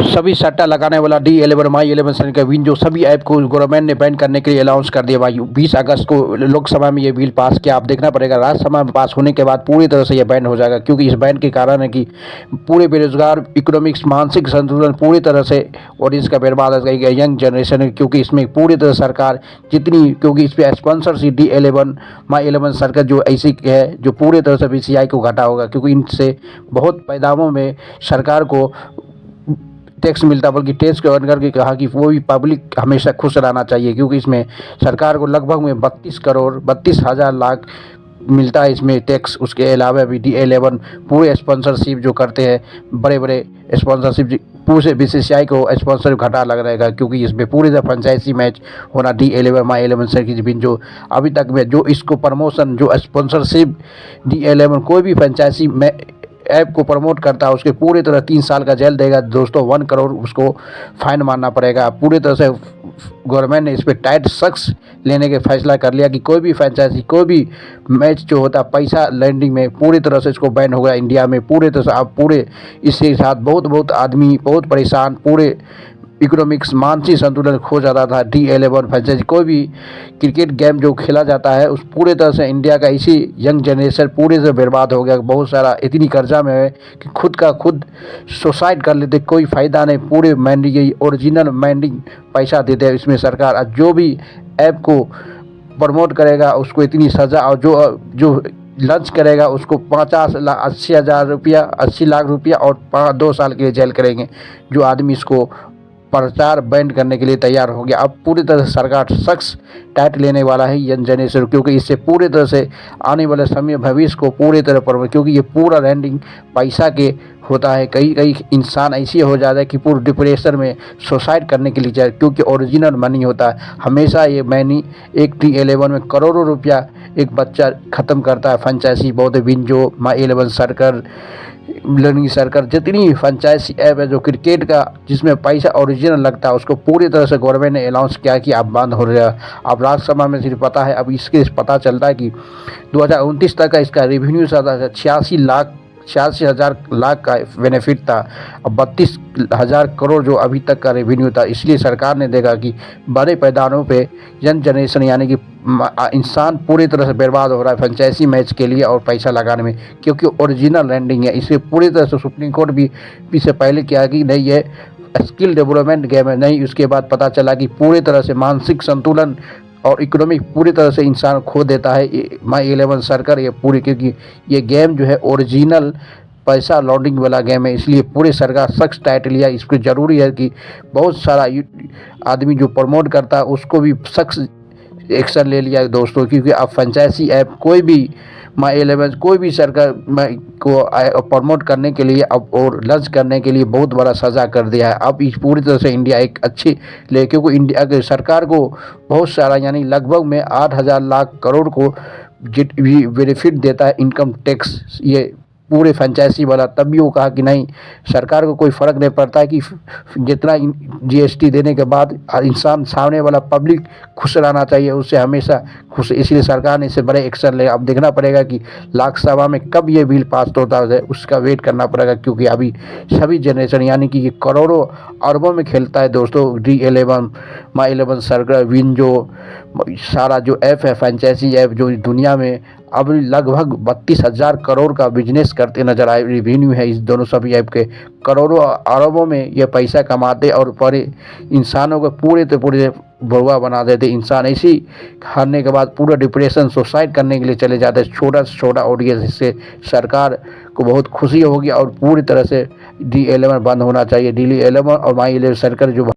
सभी सट्टा लगाने वाला D11 माई 11 सनी का विन जो सभी ऐप को गवर्नमेंट ने बैन करने के लिए अनाउंस कर दिया भाई। 20 अगस्त को लोकसभा में ये बिल पास किया। आप देखना पड़ेगा राज्यसभा में पास होने के बाद पूरी तरह से ये बैन हो जाएगा, क्योंकि इस बैन के कारण है कि पूरे बेरोजगार, इकोनॉमिक्स, मानसिक संतुलन पूरी तरह से और इसका बर्बाद हो गई यंग जनरेशन है, क्योंकि इसमें पूरी तरह सरकार जितनी, क्योंकि इस पर स्पॉन्सरशिप D11 माई 11 सरकार जो ऐसी है जो पूरी तरह से BCI को घाटा होगा, क्योंकि इनसे बहुत पैदावारों में सरकार को टैक्स मिलता, बल्कि टैक्स के करके कहा कि वो भी पब्लिक हमेशा खुश रहना चाहिए, क्योंकि इसमें सरकार को लगभग में 32 लाख मिलता है इसमें टैक्स। उसके अलावा भी D11 पूरे स्पॉन्सरशिप जो करते हैं, बड़े बड़े स्पॉन्सरशिप पूरे BCCI को स्पॉन्सर घटा लग रहेगा, क्योंकि इसमें पूरी तरह फ्रेंचाइजी मैच होना D11 माई 11 सर्किट बिन जो अभी तक में जो इसको प्रमोशन जो स्पॉन्सरशिप D11 कोई भी फ्रेंचाइजी में ऐप को प्रमोट करता है उसके पूरी तरह 3 साल का जेल देगा दोस्तों। 1 करोड़ उसको फाइन मारना पड़ेगा। पूरी तरह से गवर्नमेंट ने इस पर टाइट सख्त लेने के फैसला कर लिया कि कोई भी फ्रेंचाइजी, कोई भी मैच जो होता है पैसा लैंडिंग में पूरी तरह से इसको बैन हो गया इंडिया में पूरी तरह से। आप पूरे इसके साथ बहुत आदमी बहुत परेशान, पूरे इकोनॉमिक्स, मानसिक संतुलन खो जाता था। D11 फ्रेंचाइजी कोई भी क्रिकेट गेम जो खेला जाता है उस पूरे तरह से इंडिया का इसी यंग जनरेशन पूरे से बर्बाद हो गया। बहुत सारा इतनी कर्जा में है कि खुद सुसाइड कर लेते, कोई फ़ायदा नहीं। पूरे मैंडिंग यही ओरिजिनल मैंडिंग पैसा देते हैं इसमें सरकार। और जो भी ऐप को प्रमोट करेगा उसको इतनी सज़ा, और जो लंच करेगा उसको 80 लाख रुपया और 2 साल के लिए जेल करेंगे। जो आदमी इसको प्रचार बैन करने के लिए तैयार हो गया। अब पूरी तरह से सरकार सख्त टाइट लेने वाला है यंग जनरेशन, क्योंकि इससे पूरी तरह से आने वाले समय भविष्य को पूरी तरह पर, क्योंकि ये पूरा लैंडिंग पैसा के होता है। कई इंसान ऐसे हो जाता है कि पूरे डिप्रेशन में सुसाइड करने के लिए जाए, क्योंकि ओरिजिनल मनी होता है। हमेशा ये मनी एक D11 में करोड़ों रुपया एक बच्चा ख़त्म करता है। फ्रेंचाइजी बहुत विन जो माई 11 सर्कल लर्निंग सर्कल जितनी फ्रेंचाइजी ऐप है जो क्रिकेट का जिसमें पैसा ओरिजिनल लगता है उसको पूरी तरह से गवर्नमेंट ने अनाउंस किया कि अब बंद हो रहा है। अब राज्यसभा में सिर्फ पता है, अब इसके पता चलता है कि 2029 तक का इसका रेवेन्यू 86 हज़ार लाख का बेनिफिट था। अब 32,000 करोड़ जो अभी तक का रेवेन्यू था। इसलिए सरकार ने देखा कि बड़े पैदानों पे यंग जनरेशन यानी कि इंसान पूरी तरह से बर्बाद हो रहा है फ्रेंचाइजी मैच के लिए और पैसा लगाने में, क्योंकि ओरिजिनल लैंडिंग है। इसे पूरी तरह से सुप्रीम कोर्ट भी इससे पहले किया कि नहीं ये स्किल डेवलपमेंट गेम है, नहीं। उसके बाद पता चला कि पूरी तरह से मानसिक संतुलन और इकोनॉमिक पूरी तरह से इंसान खो देता है माई 11 सर्कल ये पूरी, क्योंकि ये गेम जो है ओरिजिनल पैसा लॉन्डिंग वाला गेम है। इसलिए पूरी सरकार सख्त टाइट लिया। इसको ज़रूरी है कि बहुत सारा आदमी जो प्रमोट करता है उसको भी सख्त एक्शन ले लिया दोस्तों, क्योंकि अब फ्रेंचाइजी ऐप कोई भी माई 11 कोई भी सरकार को प्रमोट करने के लिए अब और लंच करने के लिए बहुत बड़ा सज़ा कर दिया है। अब इस पूरी तरह से इंडिया एक अच्छी ले, क्योंकि इंडिया के सरकार को बहुत सारा यानी लगभग में 8,000 लाख करोड़ को बेनिफिट देता है इनकम टैक्स ये पूरे फ्रेंचाइजी वाला। तब भी वो कहा कि नहीं, सरकार को कोई फ़र्क नहीं पड़ता है कि जितना GST देने के बाद इंसान सामने वाला पब्लिक खुश रहना चाहिए, उससे हमेशा खुश। इसलिए सरकार ने इससे बड़े एक्शन ले। अब देखना पड़ेगा कि लोकसभा में कब ये बिल पास होता है, उसका वेट करना पड़ेगा, क्योंकि अभी सभी जनरेशन यानी कि ये करोड़ों अरबों में खेलता है दोस्तों। D11 माई 11 सर्कल विन जो सारा जो ऐप है फ्रेंचाइजी ऐप जो दुनिया में अब लगभग 32,000 करोड़ का बिजनेस करते नजर आए। रेवेन्यू है इस दोनों सभी ऐप के, करोड़ों अरबों में ये पैसा कमाते और पूरे इंसानों को पूरे बुरा बना देते। इंसान ऐसी हारने के बाद पूरा डिप्रेशन सुसाइड करने के लिए चले जाते हैं। छोटा से छोटा ऑडियंस, इससे सरकार को बहुत खुशी होगी और पूरी तरह से D11 बंद होना चाहिए। D11 और माई 11 सर्कल जो